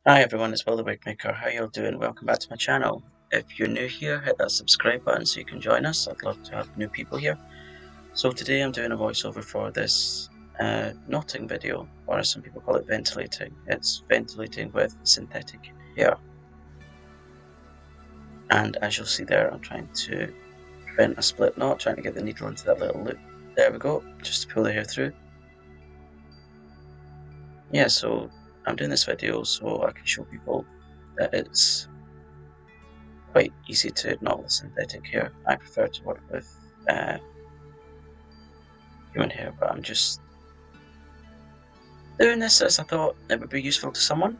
Hi everyone, it's Will the Wig Maker. How y'all doing? Welcome back to my channel. If you're new here, hit that subscribe button so you can join us. I'd love to have new people here. So today I'm doing a voiceover for this knotting video, or as some people call it, ventilating. It's ventilating with synthetic hair. And as you'll see there, I'm trying to prevent a split knot, trying to get the needle into that little loop. There we go, just to pull the hair through. Yeah, so I'm doing this video so I can show people that it's quite easy to knot with synthetic hair. I prefer to work with human hair, but I'm just doing this as I thought it would be useful to someone.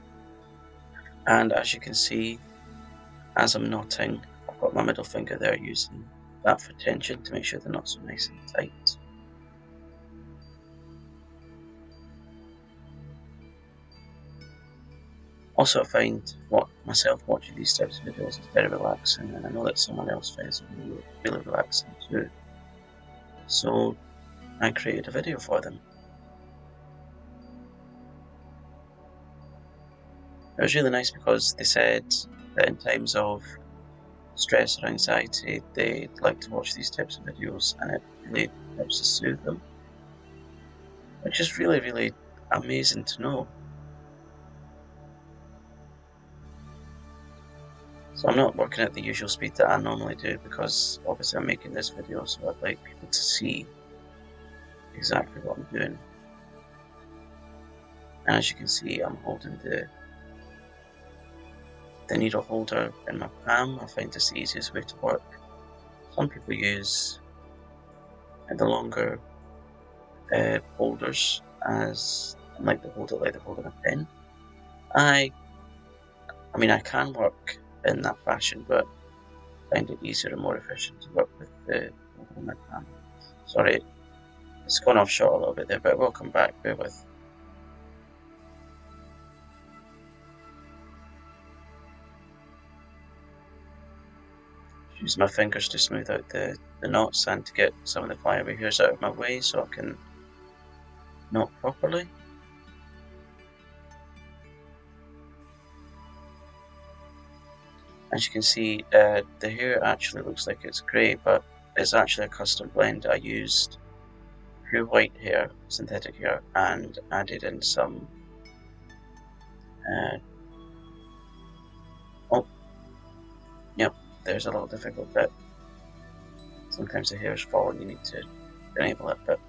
And as you can see, as I'm knotting, I've got my middle finger there using that for tension to make sure the knots are nice and tight. Also, I find myself watching these types of videos is very relaxing, and I know that someone else finds it really relaxing too. So I created a video for them. It was really nice because they said that in times of stress or anxiety, they like to watch these types of videos, and it really helps to soothe them, which is really amazing to know. So I'm not working at the usual speed that I normally do because obviously I'm making this video, so I'd like people to see exactly what I'm doing. And as you can see, I'm holding the needle holder in my palm. I find this the easiest way to work. Some people use the longer holders as like they hold it like they're holding a pen. I mean, I can work in that fashion, but find it easier and more efficient to work with the holder in my palm. Sorry, it's gone off shot a little bit there, but we'll come back. Bear with. Use my fingers to smooth out the knots and to get some of the flyaway hairs out of my way so I can knot properly. As you can see, the hair actually looks like it's grey, but it's actually a custom blend. I used pure white hair, synthetic hair, and added in some oh, yep, there's a little difficult bit. Sometimes the hair is falling, you need to enable it, but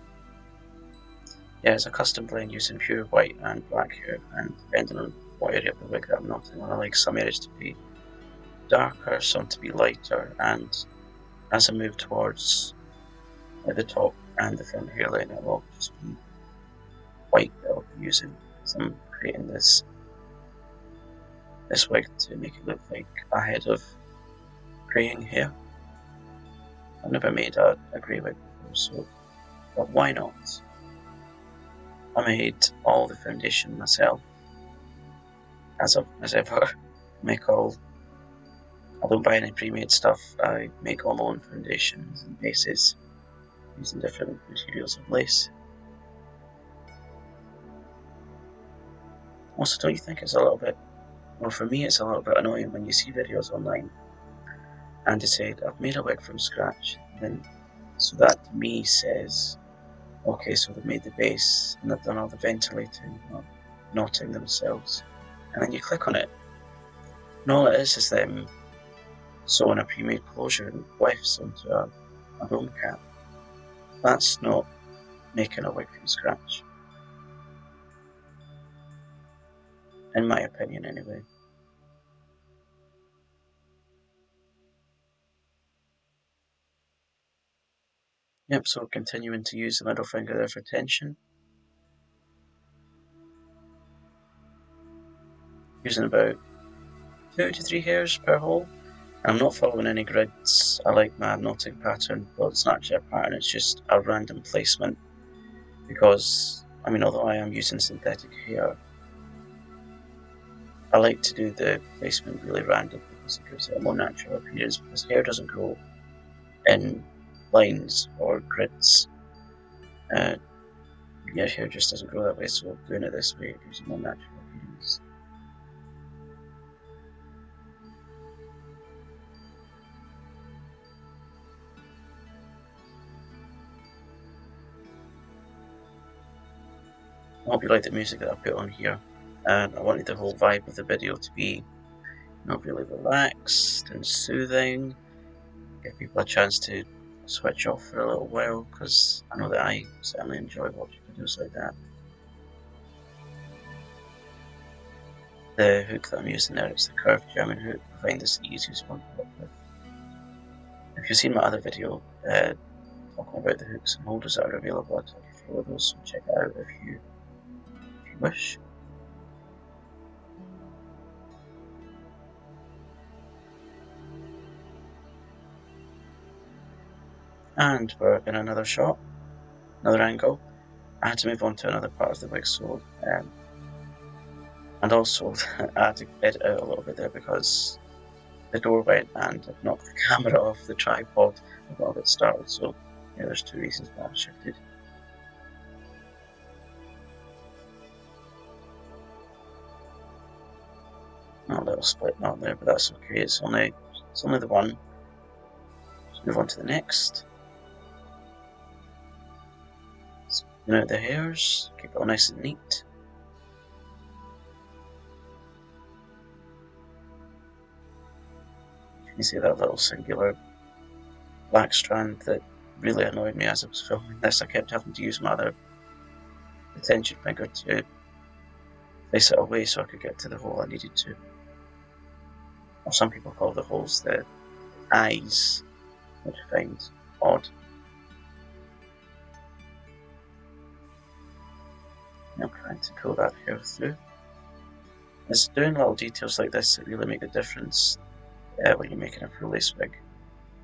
yeah, it's a custom blend using pure white and black hair, and depending on what area of the wig that I'm knotting on, I like some areas to be darker, some to be lighter, and as I move towards the top and the front hairline, it will just be white that I'll be using. So I'm creating this wig to make it look like a head of greying hair. I've never made a grey wig before, so but why not? I made all the foundation myself, as ever. I don't buy any pre-made stuff. I make all my own foundations and bases using different materials of lace. Also, don't you think it's a little bit, well, for me it's a little bit annoying when you see videos online and they say, I've made a wig from scratch, and so that to me says, okay, so they've made the base and they've done all the ventilating or knotting themselves, and then you click on it and all it is them sewing a pre-made closure and wefts onto a broom cap. That's not making a wig from scratch, in my opinion anyway. Yep, so continuing to use the middle finger there for tension. Using about 2 to 3 hairs per hole. And I'm not following any grids. I like my knotting pattern. Well, it's not actually a pattern, it's just a random placement. Because, I mean, although I am using synthetic hair, I like to do the placement really random because it gives it a more natural appearance, because hair doesn't grow in lines or grids. Yeah, hair just doesn't grow that way, so doing it this way, it gives a more natural appearance. I hope you like the music that I put on here, and I wanted the whole vibe of the video to be really relaxed and soothing, give people a chance to switch off for a little while, because I know that I certainly enjoy watching videos like that. The hook that I'm using there is the curved German hook. I find this the easiest one to work with. If you've seen my other video talking about the hooks and holders that are available, I'll talk you through all of those, so check it out if you wish. And we're in another shot, another angle. I had to move on to another part of the wig, so and also I had to edit out a little bit there because the door went and it knocked the camera off the tripod. I got a bit startled, so yeah, there's two reasons why I shifted. A little split knot there, but that's okay. It's only the one. Let's move on to the next. Smoothing out the hairs, keep it all nice and neat. You can see that little singular black strand that really annoyed me as I was filming this. I kept having to use my other attention finger to place it away so I could get to the hole I needed to. Or some people call the holes the eyes, which I find odd. I'm trying to pull that hair through. It's doing little details like this that really make a difference when you're making a full lace wig.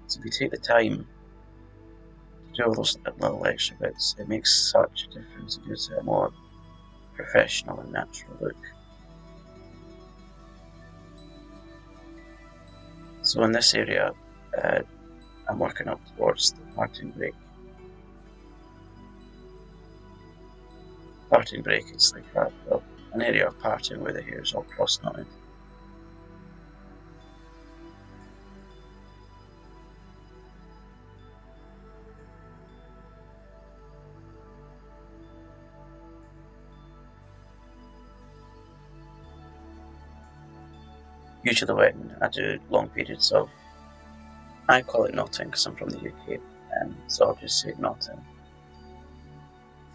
So if you take the time to do all those little extra bits, it makes such a difference. It gives it a more professional and natural look. So in this area, I'm working up towards the parting break. Parting break is like an area of parting where the hair is all cross-knotted. Usually when I do long periods of, I call it knotting because I'm from the UK, so I'll just say knotting.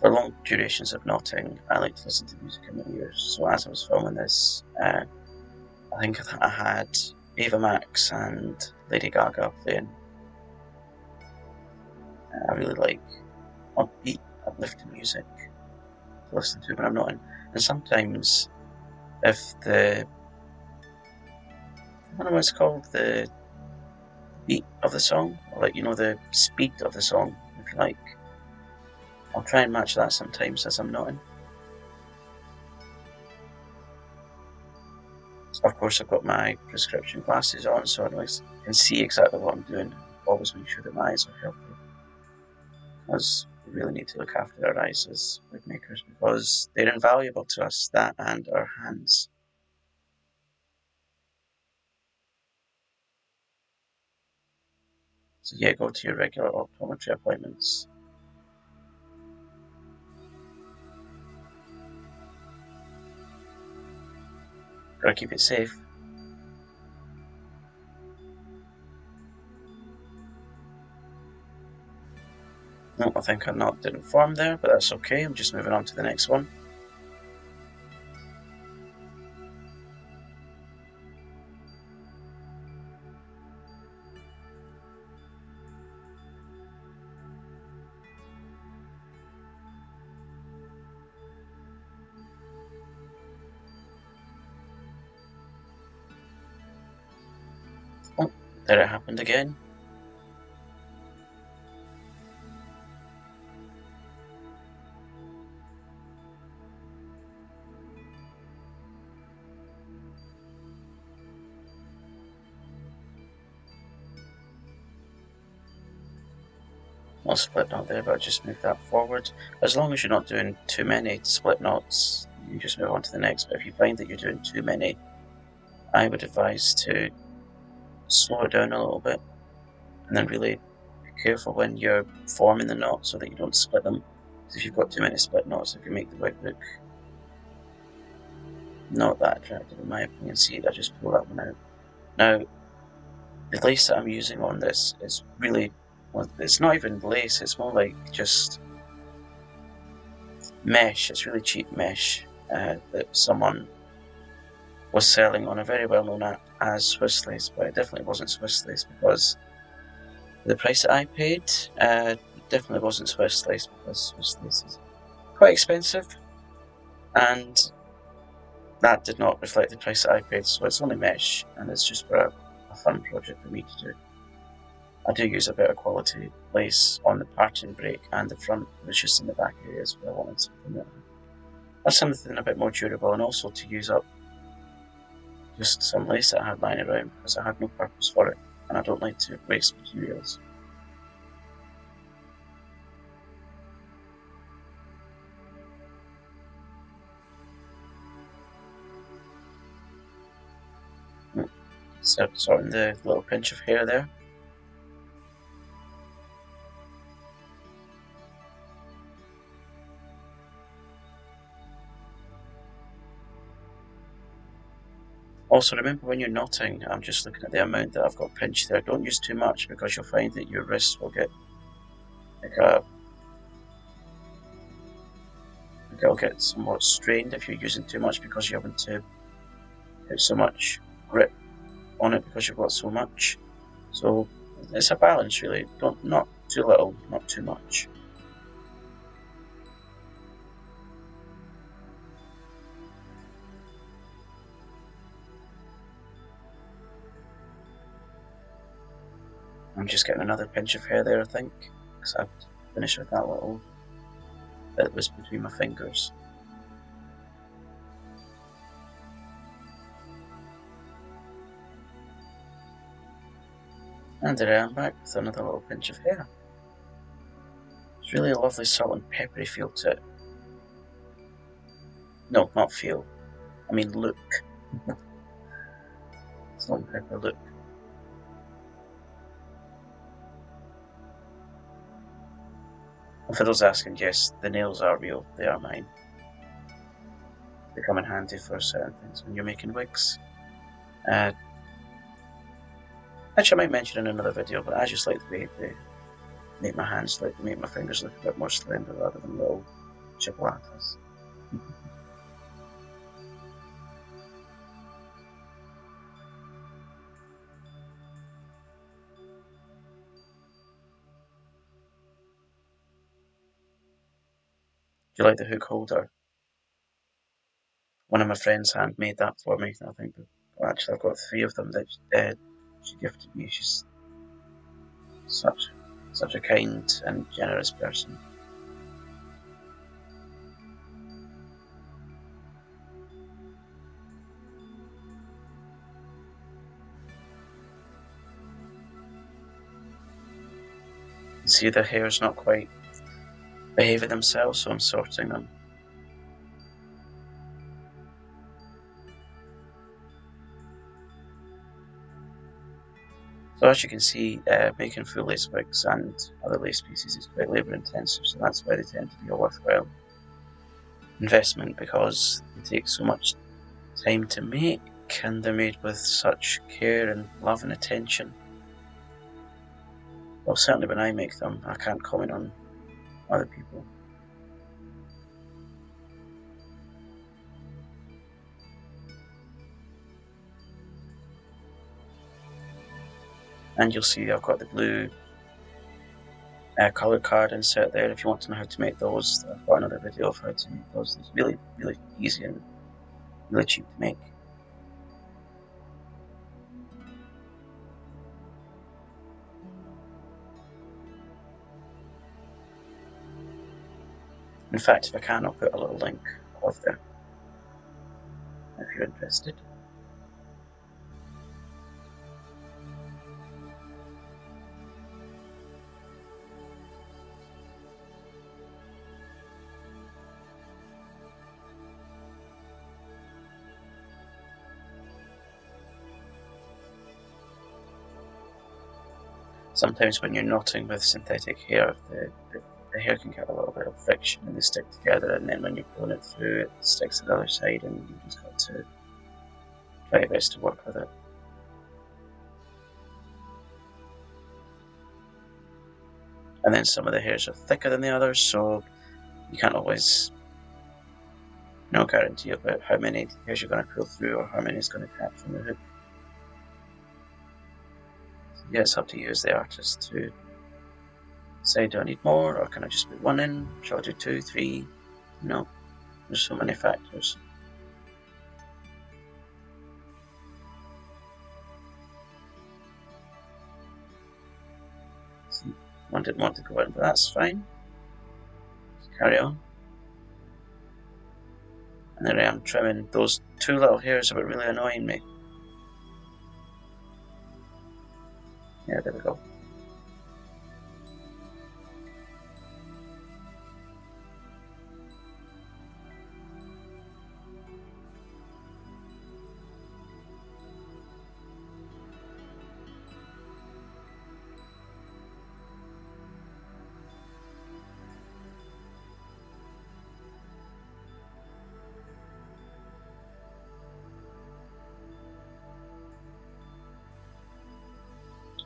For long durations of knotting, I like to listen to music in my ears. So as I was filming this, I think I had Ava Max and Lady Gaga playing. I really like upbeat, uplifting music to listen to when I'm knotting. And sometimes, if I don't know what it's called, the beat of the song, or like, the speed of the song, if you like, I'll try and match that sometimes as I'm knotting. Of course, I've got my prescription glasses on, so I can see exactly what I'm doing. Always make sure that my eyes are healthy, because we really need to look after our eyes as wig makers, because they're invaluable to us, that and our hands. So yeah, go to your regular optometry appointments. Gotta keep it safe. No, I think a knot didn't form there, but that's okay. I'm just moving on to the next one. Oh, there it happened again. No split knot there, but I just move that forward. As long as you're not doing too many split knots, you just move on to the next. But if you find that you're doing too many, I would advise to slow it down a little bit, and then really be careful when you're forming the knot so that you don't split them. If you've got too many split knots, if you make the wig look not that attractive in my opinion, see, I just pull that one out. Now, the lace that I'm using on this is really, well, it's not even lace, it's more like just mesh. It's really cheap mesh that someone was selling on a very well-known app as Swiss lace, but it definitely wasn't Swiss lace because the price that I paid definitely wasn't Swiss lace, because Swiss lace is quite expensive, and that did not reflect the price that I paid, so it's only mesh, and it's just for a fun project for me to do. I do use a better quality lace on the parting break and the front, it's just in the back areas where I wanted something that that's something a bit more durable, and also to use up just some lace that I had lying around because I had no purpose for it, and I don't like to waste materials. So sorting the little pinch of hair there. Also, remember when you're knotting, I'm just looking at the amount that I've got pinched there. Don't use too much because you'll find that your wrists will get it'll get somewhat strained if you're using too much because you're having to put so much grip on it because you've got so much. So it's a balance really. Not too little, not too much. I'm just getting another pinch of hair there, I think, because I've finished with that little bit that was between my fingers. And there I am back with another little pinch of hair. It's really a lovely salt and peppery feel to it. No, not feel. I mean look. Salt and pepper look. And for those asking, yes, the nails are real. They are mine. They come in handy for certain things when you're making wigs. Actually, I might mention in another video, but I just like the way they make my hands look, they make my fingers look a bit more slender rather than little chipolatas. Do you like the hook holder? One of my friends handmade that for me. I think, actually, I've got 3 of them that she gifted me. She's such a kind and generous person. You see, the hair's not quite behaving themselves, so I'm sorting them. So as you can see, making full lace wigs and other lace pieces is quite labour intensive, so that's why they tend to be a worthwhile investment, because they take so much time to make and they're made with such care and love and attention. Well, certainly when I make them, I can't comment on other people. And you'll see I've got the blue colour card insert there if you want to know how to make those. I've got another video of how to make those. It's really, really easy and really cheap to make. In fact, if I can, I'll put a little link of them if you're interested. Sometimes when you're knotting with synthetic hair, the hair can get a little bit of friction and they stick together, and then when you're pulling it through, it sticks to the other side, and you just got to try your best to work with it. And then some of the hairs are thicker than the others, so you can't always guarantee about how many hairs you're going to pull through or how many is going to catch from the hook. So yeah, it's up to you as the artist to say, do I need more, or can I just put one in? Shall I do 2, 3? There's so many factors. So one didn't want to go in, but that's fine. Just carry on. And there I am trimming those 2 little hairs that were really annoying me. Yeah, there we go.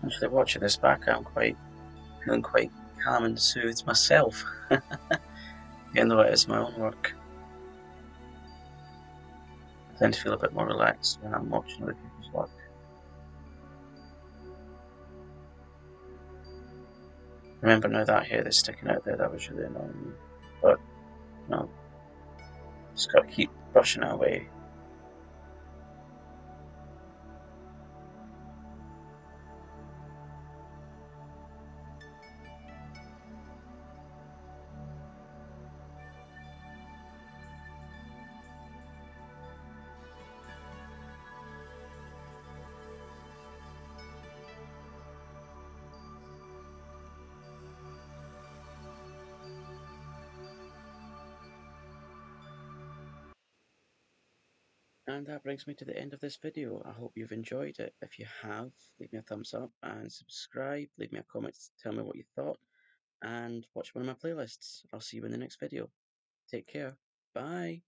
Actually, watching this back, I'm feeling quite calm and soothed myself, even though it is my own work. I tend to feel a bit more relaxed when I'm watching other people's work. Remember now, that hair that's sticking out there, that was really annoying me. But, just gotta keep brushing it away. And that brings me to the end of this video. I hope you've enjoyed it. If you have, leave me a thumbs up and subscribe. Leave me a comment to tell me what you thought. And watch one of my playlists. I'll see you in the next video. Take care. Bye.